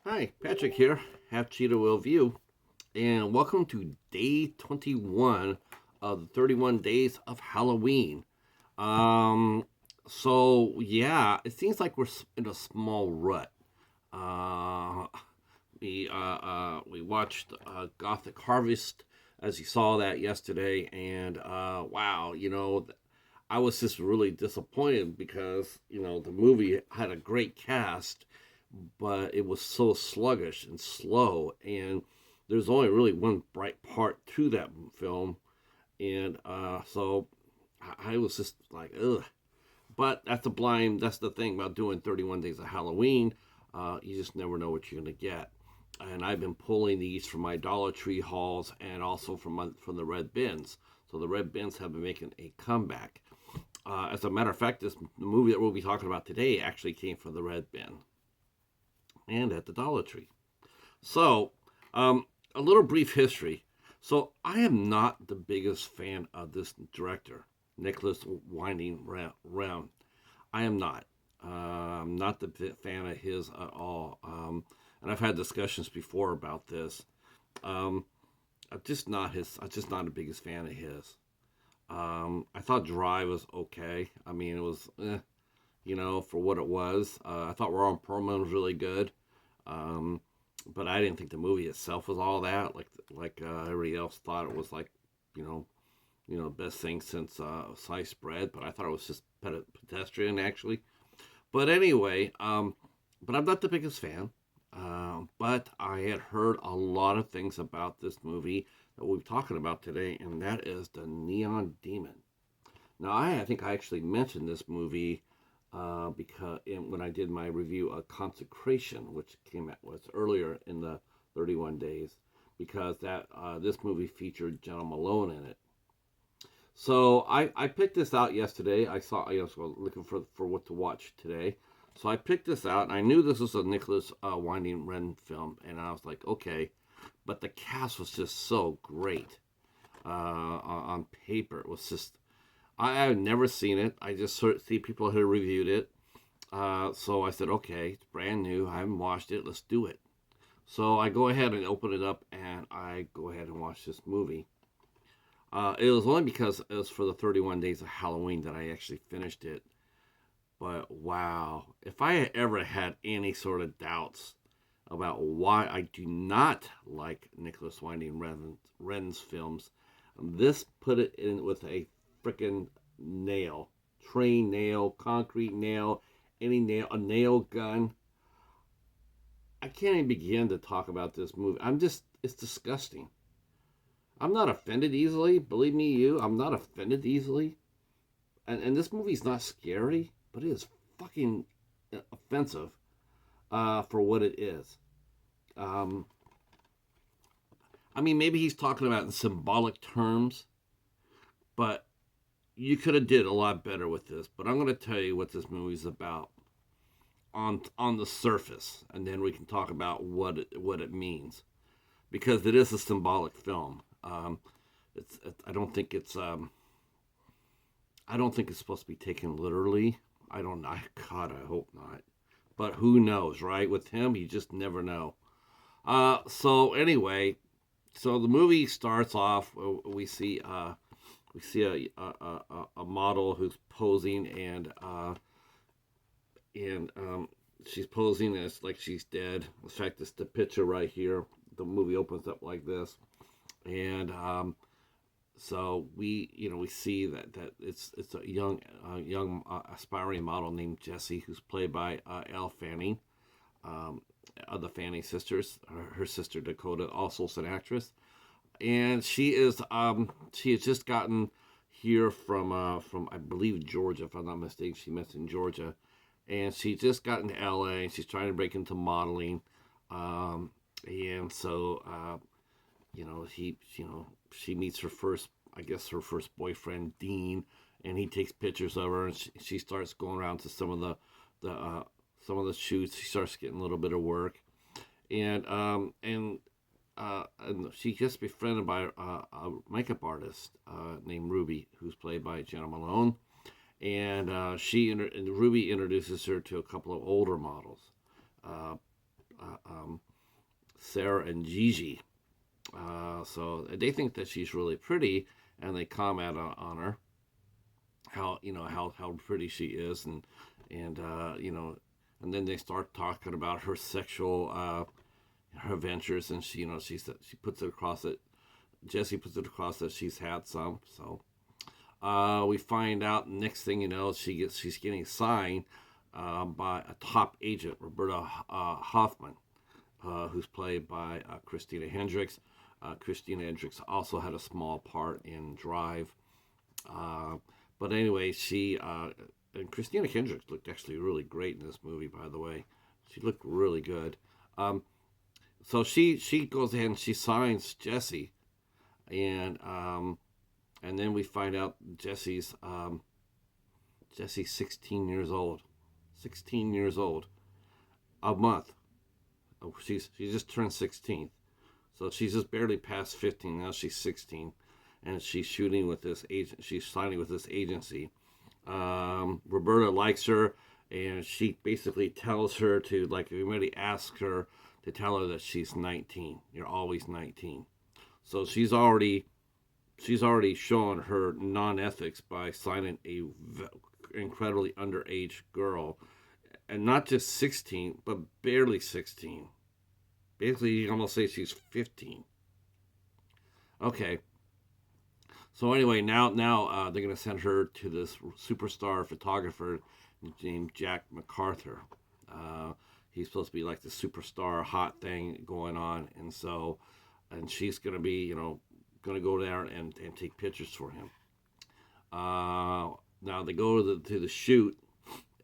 Hi, Patrick here, Half Cheetah Will View, and welcome to day 21 of the 31 days of Halloween. Um, it seems like we're in a small rut. Uh, we watched Gothic Harvest, as you saw that yesterday, and wow, I was just really disappointed because the movie had a great cast, but it was so sluggish and slow, and there's only really one bright part to that film, and so I was just like, ugh. But that's the thing about doing 31 Days of Halloween. You just never know what you're going to get. And I've been pulling these from my Dollar Tree hauls and also from the red bins. So the red bins have been making a comeback. As a matter of fact, the movie that we'll be talking about today actually came from the red bin and at the Dollar Tree. So, a little brief history. So, I am not the biggest fan of this director, Nicholas Winding Refn. I am not. I'm not the fan of his at all. And I've had discussions before about this. Um, I'm just not the biggest fan of his. I thought Drive was okay. I mean, it was, for what it was. I thought Ron Perlman was really good. Um, but I didn't think the movie itself was all that. Like everybody else thought it was like, you know, best thing since sliced bread. But I thought it was just pedestrian actually. But anyway, but I'm not the biggest fan. But I had heard a lot of things about this movie that we're talking about today, and that is the Neon Demon. Now, I think I actually mentioned this movie when I did my review of Consecration, which came out was earlier in the 31 days, because that this movie featured Jena Malone in it. So I picked this out yesterday. I saw so looking for what to watch today. So I picked this out, and I knew this was a Nicholas Winding Refn film, and I was like, okay, but the cast was just so great on paper. It was just I have never seen it. I just see people who reviewed it. So I said, okay, it's brand new. I haven't watched it. Let's do it. So I go ahead and open it up, and I go ahead and watch this movie. It was only because it was for the 31 days of Halloween that I actually finished it. But wow, if I had ever had any sort of doubts about why I do not like Nicholas Winding Refn's films, this put it in with a freaking nail, train nail, concrete nail, any nail, a nail gun. I can't even begin to talk about this movie. It's disgusting. I'm not offended easily. Believe me, I'm not offended easily. And this movie's not scary, but it is fucking offensive for what it is. Um, I mean, maybe he's talking about in symbolic terms, but you could have did a lot better with this. But I'm going to tell you what this movie's about on the surface, and then we can talk about what it means, because it is a symbolic film. I don't think it's supposed to be taken literally. I don't know. God, I hope not. But who knows, right? With him, you just never know. So anyway, so the movie starts off. We see a model who's posing, and she's posing as like she's dead. In fact, it's the picture right here. The movie opens up like this, and so we see that it's a young aspiring model named Jessie, who's played by Elle Fanning, um, of the Fanning sisters. Her sister Dakota also is an actress, and she has just gotten here from I believe Georgia, if I'm not mistaken. She met in Georgia, and she just got into LA, and she's trying to break into modeling, and so she meets her first boyfriend Dean, and he takes pictures of her, and she starts going around to the some of the shoots. She starts getting a little bit of work, and she gets befriended by a makeup artist named Ruby, who's played by Jena Malone, and Ruby introduces her to a couple of older models. Uh, Sarah and Gigi. So they think that she's really pretty, and they comment on her, how pretty she is, and and then they start talking about her sexual her ventures, and she puts it across that Jesse puts it across that she's had some. So we find out next thing you know, she's getting signed by a top agent, Roberta Hoffman, who's played by Christina Hendricks. Christina Hendricks also had a small part in Drive. But anyway, and Christina Hendricks looked actually really great in this movie, by the way. She looked really good. So she goes ahead and she signs Jesse, and then we find out Jesse's 16 years old. 16 years old. A month. Oh, she just turned 16. So she's just barely past 15. Now she's 16. And she's shooting with this agent. She's signing with this agency. Roberta likes her, and she basically tells her to, like, everybody asks her to tell her that she's 19. You're always 19. So she's already shown her non-ethics by signing a incredibly underage girl, and not just 16, but barely 16. Basically, you can almost say she's 15. Okay. So anyway, now they're going to send her to this superstar photographer named Jack MacArthur. He's supposed to be like the superstar hot thing going on, and she's going to be, going to go there and take pictures for him. Now they go to the shoot,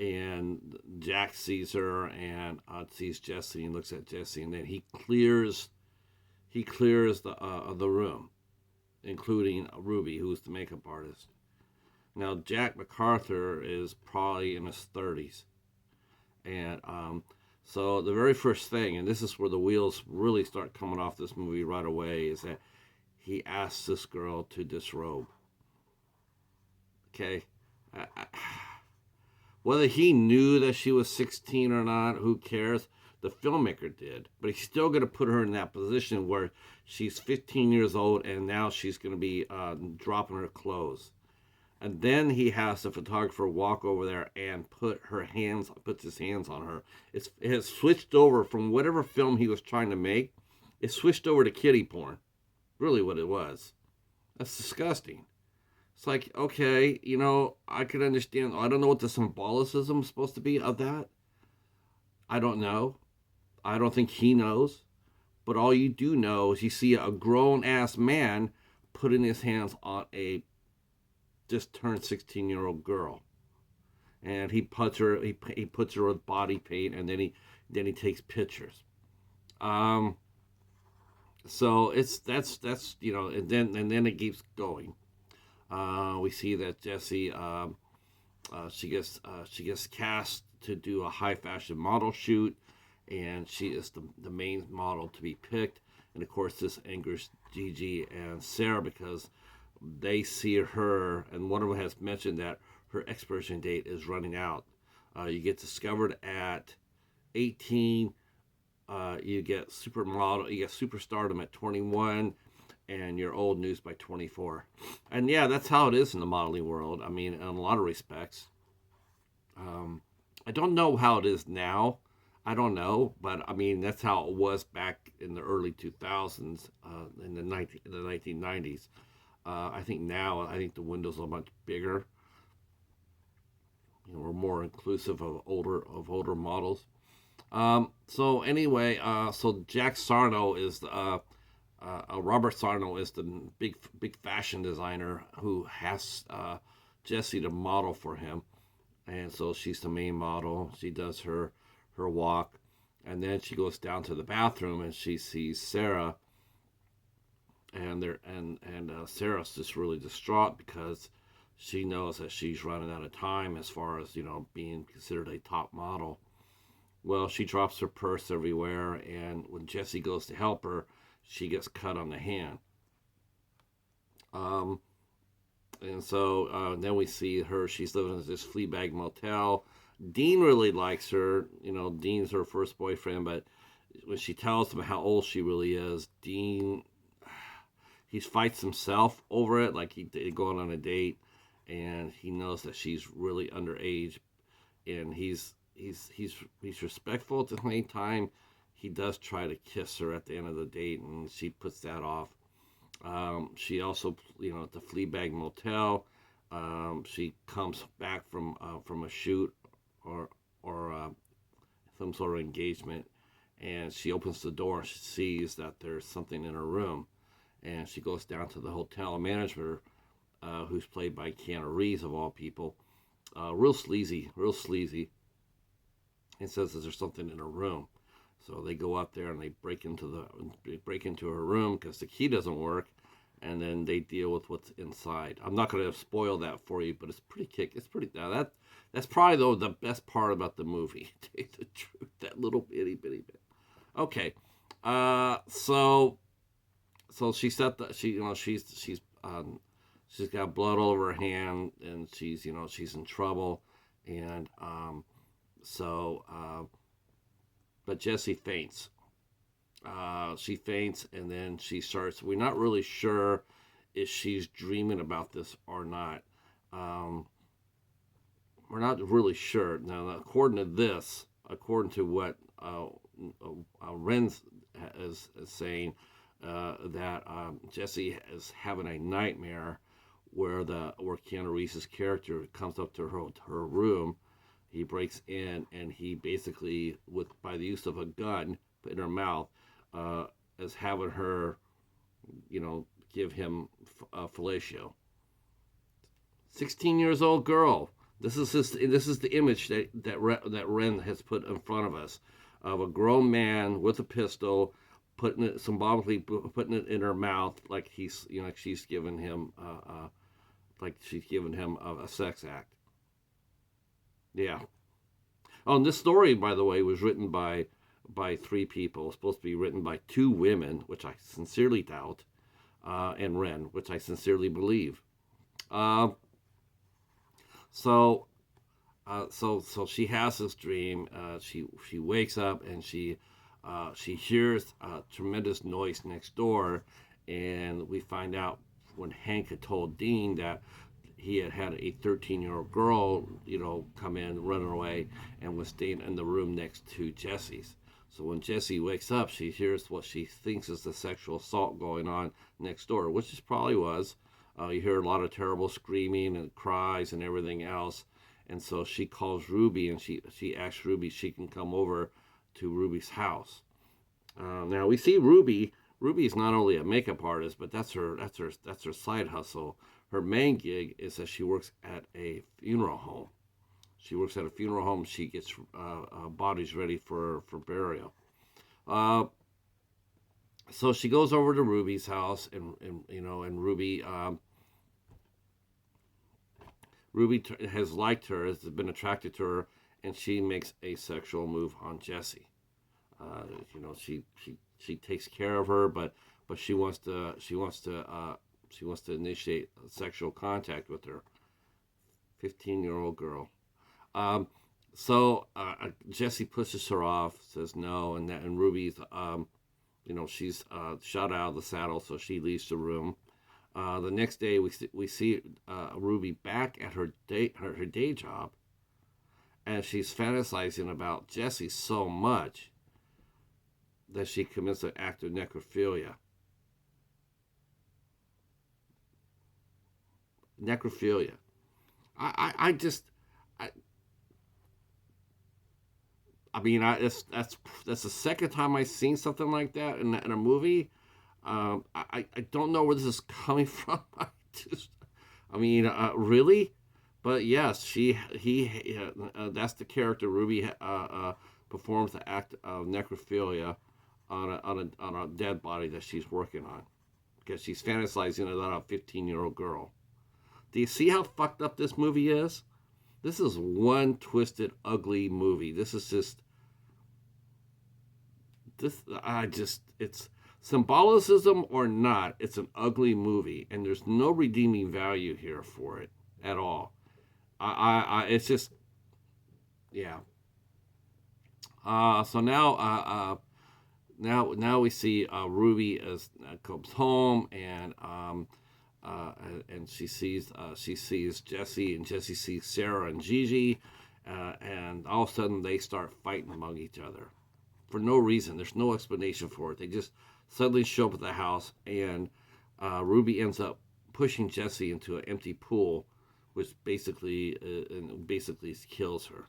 and Jack sees her and sees Jesse and looks at Jesse, and then he clears the room, including Ruby, who's the makeup artist. Now Jack MacArthur is probably in his 30s, and so the very first thing, and this is where the wheels really start coming off this movie right away, is that he asks this girl to disrobe. Okay. Whether he knew that she was 16 or not, who cares? The filmmaker did. But he's still going to put her in that position where she's 15 years old and now she's going to be dropping her clothes. And then he has the photographer walk over there and puts his hands on her. It has switched over from whatever film he was trying to make. It switched over to kiddie porn. Really what it was. That's disgusting. It's like, okay, I could understand. I don't know what the symbolicism is supposed to be of that. I don't know. I don't think he knows. But all you do know is you see a grown-ass man putting his hands on a just turned 16-year-old girl. And he puts her with body paint, and then he takes pictures. So that's and then it keeps going. We see that Jessie she gets cast to do a high fashion model shoot, and she is the main model to be picked. And of course, this angers Gigi and Sarah because they see her, and one of them has mentioned that her expiration date is running out. You get discovered at 18. You get superstardom at 21, and you're old news by 24. And yeah, that's how it is in the modeling world. I mean, in a lot of respects. I don't know how it is now. I don't know, but I mean, that's how it was back in the early 2000s, in the 1990s. I think the windows are much bigger. We're more inclusive of older models. So anyway, so Jack Sarno is Robert Sarno is the big fashion designer who has Jessie to model for him, and so she's the main model. She does her walk, and then she goes down to the bathroom and she sees Sarah, and Sarah's just really distraught because she knows that she's running out of time as far as being considered a top model. Well, she drops her purse everywhere, and when Jessie goes to help her, she gets cut on the hand. And so then we see her. She's living in this Fleabag motel. Dean really likes her. Dean's her first boyfriend, but when she tells him how old she really is, Dean, he fights himself over it, like they go on a date, and he knows that she's really underage, and he's respectful at the same time. He does try to kiss her at the end of the date, and she puts that off. She also, at the Fleabag Motel, she comes back from a shoot or some sort of engagement, and she opens the door and she sees that there's something in her room, and she goes down to the hotel manager, who's played by Keanu Reeves of all people, real sleazy, and says that there's something in her room. So they go up there and they break into her room because the key doesn't work, and then they deal with what's inside. I'm not going to spoil that for you, but it's pretty. That's probably though the best part about the movie. To tell you the truth, that little bitty bit. Okay, so she said that she's got blood all over her hand, and she's in trouble, and so but Jessie faints. She faints, and then she starts. We're not really sure if she's dreaming about this or not. We're not really sure now. According to what Ren is saying, that Jessie is having a nightmare where Keanu Reeves' character comes up to her room. He breaks in, and he basically, by the use of a gun in her mouth, is having her, give him fellatio. 16 years old girl. This is the image that Ren has put in front of us, of a grown man with a pistol, symbolically putting it in her mouth, like she's given him a sex act. Yeah. Oh, and this story, by the way, was written by three people. It's supposed to be written by two women, which I sincerely doubt, and Ren, which I sincerely believe. Uh, so so she has this dream. She wakes up, and she hears a tremendous noise next door, and we find out when Hank had told Dean that he had a 13-year-old girl, come in, running away, and was staying in the room next to Jesse's. So when Jessie wakes up, she hears what she thinks is the sexual assault going on next door, which it probably was. You hear a lot of terrible screaming and cries and everything else. And so she calls Ruby, and she asks Ruby if she can come over to Ruby's house. Now we see Ruby. Ruby's not only a makeup artist, but that's her side hustle. Her main gig is that she works at a funeral home. She gets bodies ready for burial. Uh, so she goes over to Ruby's house, and Ruby has liked her, has been attracted to her, and she makes a sexual move on Jessie. She takes care of her, but she wants to initiate sexual contact with her. 15-year-old girl. Jessie pushes her off, says no, and Ruby's, she's shot out of the saddle, so she leaves the room. The next day, we see Ruby back at her day job, and she's fantasizing about Jessie so much that she commits an act of necrophilia. Necrophilia. I just, that's the second time I've seen something like that in a movie. I don't know where this is coming from. Really, but yes, that's the character. Ruby performs the act of necrophilia on a dead body that she's working on, because she's fantasizing about a 15-year-old girl. Do you see how fucked up this movie is? This is one twisted, ugly movie. It's symbolicism or not, it's an ugly movie, and there's no redeeming value here for it at all. It's just, yeah. So now, now we see Ruby as comes home and she sees Jesse, and Jesse sees Sarah and Gigi, and all of a sudden they start fighting among each other for no reason. There's no explanation for it. They just suddenly show up at the house, and Ruby ends up pushing Jesse into an empty pool, which basically kills her.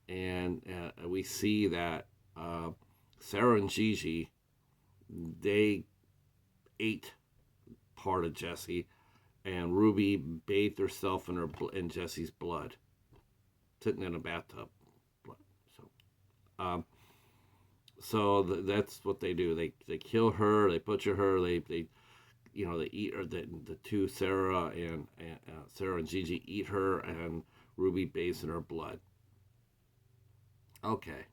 And we see that Sarah and Gigi, they ate part of Jesse, and Ruby bathed herself in Jesse's blood, sitting in a bathtub. So, that's what they do. They kill her. They butcher her. They eat her. The two Sarah and Sarah and Gigi eat her, and Ruby bathes in her blood. Okay.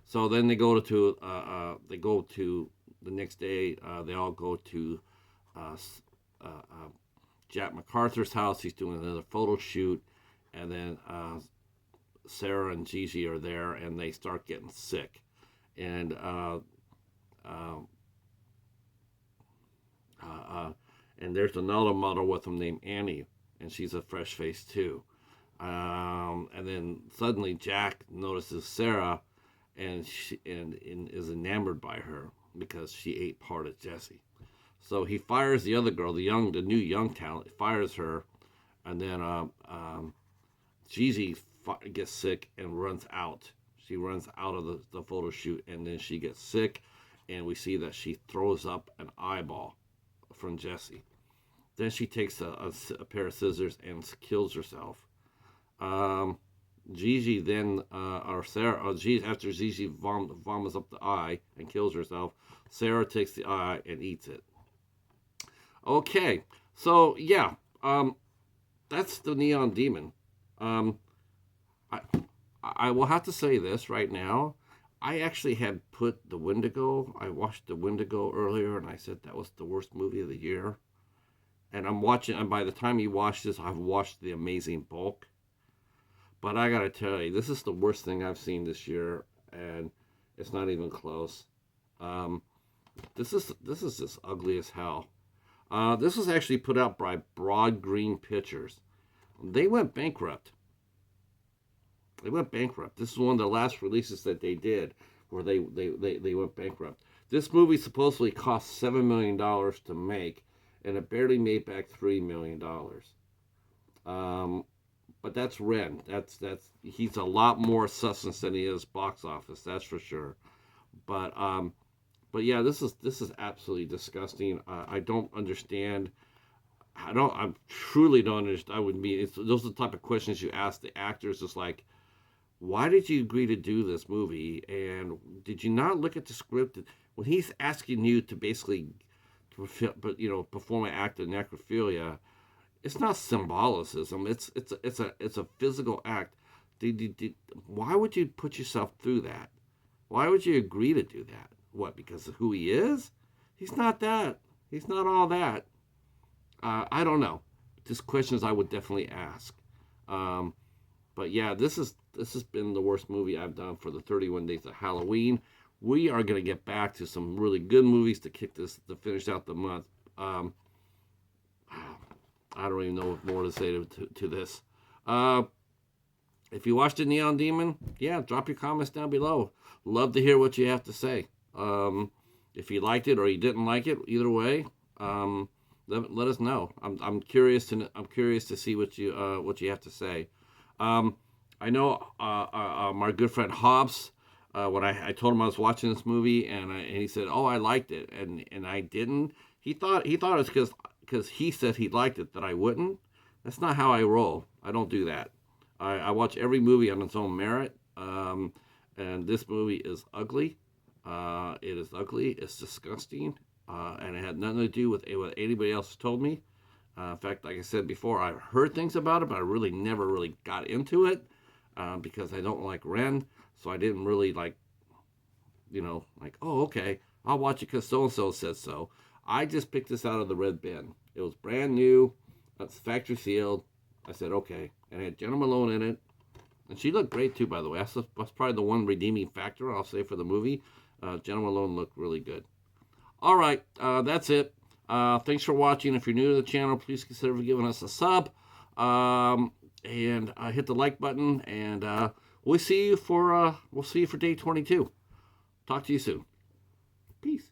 So then they go to the next day. They all go to Jack MacArthur's house. He's doing another photo shoot, and then Sarah and Gigi are there, and they start getting sick, and there's another model with them named Annie, and she's a fresh face too. And then suddenly Jack notices Sarah, and is enamored by her because she ate part of Jesse. So he fires the other girl, the new young talent, fires her, and then Gigi gets sick and runs out. She runs out of the photo shoot, and then she gets sick, and we see that she throws up an eyeball from Jesse. Then she takes a pair of scissors and kills herself. Gigi then, or Sarah, after Gigi vomits up the eye and kills herself, Sarah takes the eye and eats it. Okay, so yeah, that's the Neon Demon. I will have to say this right now. I actually had put the Wendigo. I watched the Wendigo earlier, and I said that was the worst movie of the year. And and by the time you watch this, I've watched The Amazing Bulk. But I gotta tell you, this is the worst thing I've seen this year, and it's not even close. This is just ugly as hell. This was actually put out by Broad Green Pictures. They went bankrupt. This is one of the last releases that they did where they went bankrupt. This movie supposedly cost $7 million to make, and it barely made back $3 million. But that's Ren. He's a lot more substance than he is box office. That's for sure. But yeah, this is absolutely disgusting. I don't understand. I truly don't understand. Those are the type of questions you ask the actors. It's like, why did you agree to do this movie? And did you not look at the script? When he's asking you to basically, perform an act of necrophilia, it's not symbolicism. It's a physical act. Why would you put yourself through that? Why would you agree to do that? What, because of who he is? He's not that. He's not all that. I don't know. Just questions I would definitely ask. But yeah, this has been the worst movie I've done for the 31 Days of Halloween. We are going to get back to some really good movies to finish out the month. I don't even know what more to say to this. If you watched the Neon Demon, yeah, drop your comments down below. Love to hear what you have to say. If you liked it or you didn't like it, either way, let us know. I'm curious to see what you have to say. I know my good friend Hobbs. When I told him I was watching this movie, and he said, "Oh, I liked it," and I didn't. He thought it was because he said he liked it that I wouldn't. That's not how I roll. I don't do that. I watch every movie on its own merit. And this movie is ugly. It is ugly. It's disgusting. And it had nothing to do with what anybody else told me. In fact, like I said before, I've heard things about it, but I really never really got into it because I don't like Ren. So I didn't really oh, okay, I'll watch it because so-and-so says so. I just picked this out of the red bin. It was brand new. It's factory sealed. I said, okay. And it had Jena Malone in it. And she looked great too, by the way. That's probably the one redeeming factor I'll say for the movie. Jena Malone looked really good. All right, that's it. Thanks for watching. If you're new to the channel, please consider giving us a sub, and hit the like button. And we'll see you for day 22. Talk to you soon. Peace.